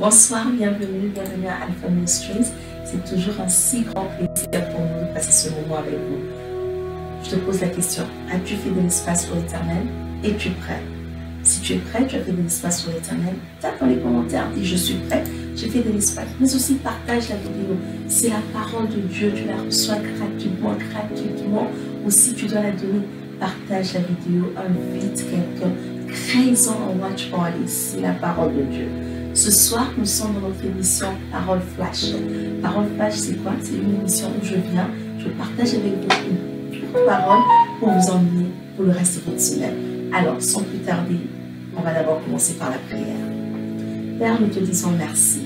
Bonsoir, bienvenue à Alpha Ministries. C'est toujours un si grand plaisir pour nous de passer ce moment avec vous. Je te pose la question, as-tu fait de l'espace pour l'Éternel? Es-tu prêt? Si tu es prêt, tu as fait de l'espace pour l'Éternel, tape dans les commentaires, dis je suis prêt, j'ai fait de l'espace. Mais aussi partage la vidéo. C'est la parole de Dieu, tu la reçois gratuitement. Ou si tu dois la donner, partage la vidéo, invite quelqu'un, crée-en un watch party, c'est la parole de Dieu. Ce soir, nous sommes dans notre émission Parole Flash. Parole Flash, c'est quoi? C'est une émission où je viens, je partage avec vous une parole pour vous emmener pour le reste de votre semaine. Alors, sans plus tarder, on va d'abord commencer par la prière. Père, nous te disons merci.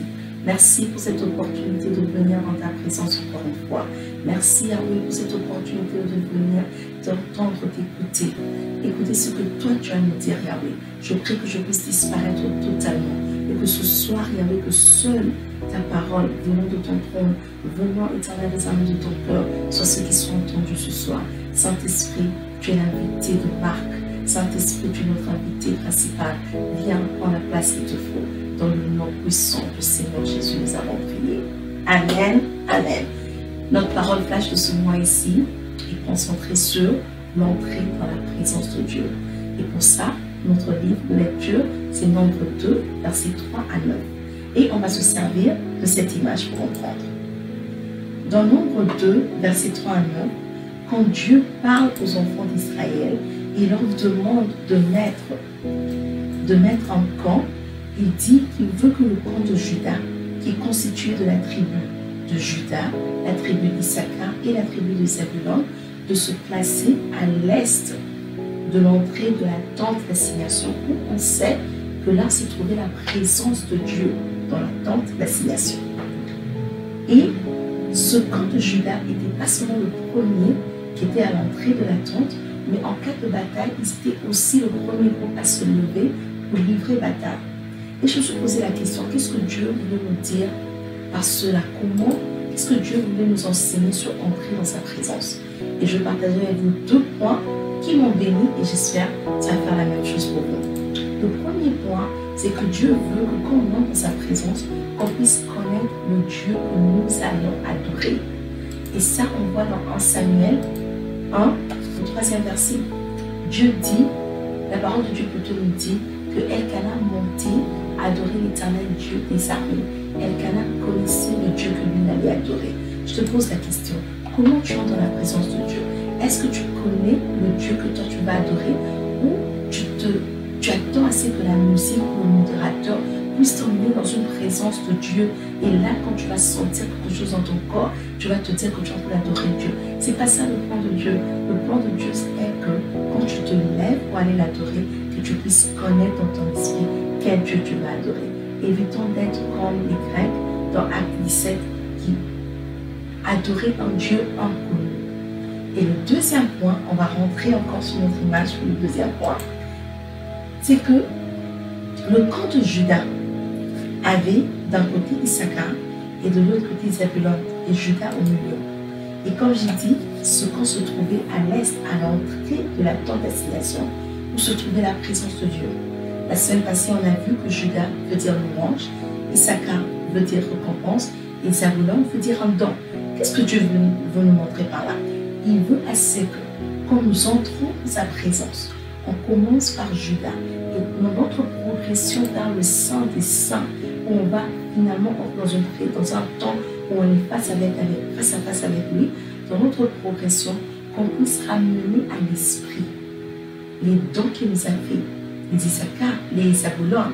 Merci pour cette opportunité de venir dans ta présence encore une fois. Merci, Yahweh, pour cette opportunité de venir t'entendre, t'écouter. Écouter ce que toi tu as à nous dire, Yahweh. Je prie que je puisse disparaître totalement. Et que ce soir, Yahweh, que seule ta parole, venant de ton trône, venant éternel des âmes de ton cœur, soit ce qui soit entendu ce soir. Saint-Esprit, tu es l'invité de Marc. Saint-Esprit, tu es notre invité principal. Viens prendre la place qu'il te faut. Dans le nom puissant du Seigneur Jésus, nous avons prié. Amen. Amen. Notre parole flash de ce mois ici est concentrée sur l'entrée dans la présence de Dieu. Et pour ça, notre livre de lecture, c'est Nombre 2, versets 3 à 9. Et on va se servir de cette image pour comprendre. Dans Nombre 2, versets 3 à 9, quand Dieu parle aux enfants d'Israël, il leur demande de mettre un camp. Il dit qu'il veut que le camp de Juda, qui est constitué de la tribu de Juda, la tribu d'Issachar et la tribu de Zebulon, de se placer à l'est de l'entrée de la tente d'assignation, où on sait que là se trouvait la présence de Dieu dans la tente d'assignation. Et ce camp de Juda n'était pas seulement le premier qui était à l'entrée de la tente, mais en cas de bataille, ils étaient aussi le premier groupe à se lever pour livrer bataille. Et je me suis posé la question, qu'est-ce que Dieu voulait nous dire par cela? Comment? Qu'est-ce que Dieu voulait nous enseigner sur entrer dans sa présence? Et je partagerai avec vous 2 points qui m'ont béni et j'espère que ça va faire la même chose pour vous. Le premier point, c'est que Dieu veut que quand on entre dans sa présence, qu'on puisse connaître le Dieu que nous allons adorer. Et ça, on voit dans 1 Samuel 1, le 3e verset. Dieu dit, la parole de Dieu plutôt nous dit que Elkana montait adorer l'éternel Dieu des armées. Elkana connaissait le Dieu que lui allait adorer. Je te pose la question, comment tu entres dans la présence de Dieu? Est-ce que tu connais le Dieu que toi tu vas adorer, ou tu attends assez que la musique ou le modérateur puisse t'emmener dans une présence de Dieu, et là quand tu vas sentir quelque chose dans ton corps, tu vas te dire que tu es en train d'adorer Dieu? C'est pas ça le plan de Dieu. Le plan de Dieu c'est que quand tu te lèves pour aller l'adorer, que tu puisses connaître dans ton esprit quel Dieu tu vas adorer. Évitons d'être comme les Grecs dans Acte 17 qui adoraient un Dieu inconnu. Et le deuxième point, on va rentrer encore sur notre image pour le deuxième point, c'est que le camp de Juda avait d'un côté Issachar et de l'autre côté Zebulon et Juda au milieu. Et comme j'ai dit, ce camp se trouvait à l'est, à l'entrée de la tente d'assignation, où se trouvait la présence de Dieu. La semaine passée, on a vu que Juda veut dire louange, Issachar veut dire récompense, et Zebulon veut dire un don. Qu'est-ce que Dieu veut nous montrer par là? Il veut assez que, quand nous entrons dans sa présence, on commence par Juda. Et dans notre progression vers le Saint des Saints, où on va finalement entrer dans un temps où on est face à face avec lui, dans notre progression, qu'on puisse ramener à l'esprit les dons qu'il nous a fait, les Issachar, les Zebulon,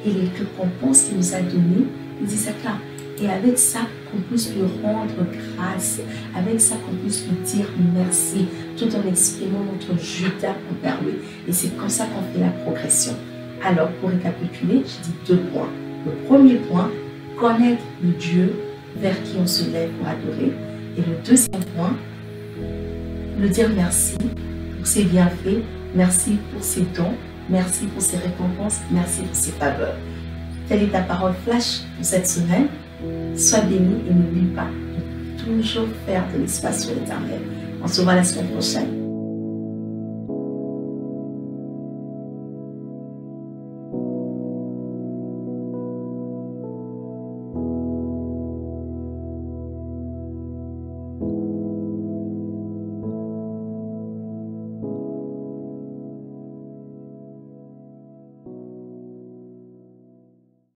et les récompenses qu'il nous a données, les Issachar. Et avec ça, qu'on puisse lui rendre grâce, avec ça, qu'on puisse lui dire merci, tout en exprimant notre Juda envers lui. Et c'est comme ça qu'on fait la progression. Alors, pour récapituler, je dis 2 points. Le premier point, connaître le Dieu vers qui on se lève pour adorer. Et le deuxième point, le dire merci pour ses bienfaits, merci pour ses dons, merci pour ses récompenses, merci pour ses faveurs. Telle est ta parole flash pour cette semaine. Sois béni et n'oublie pas de toujours faire de l'espace sur l'Éternel. On se voit la semaine prochaine.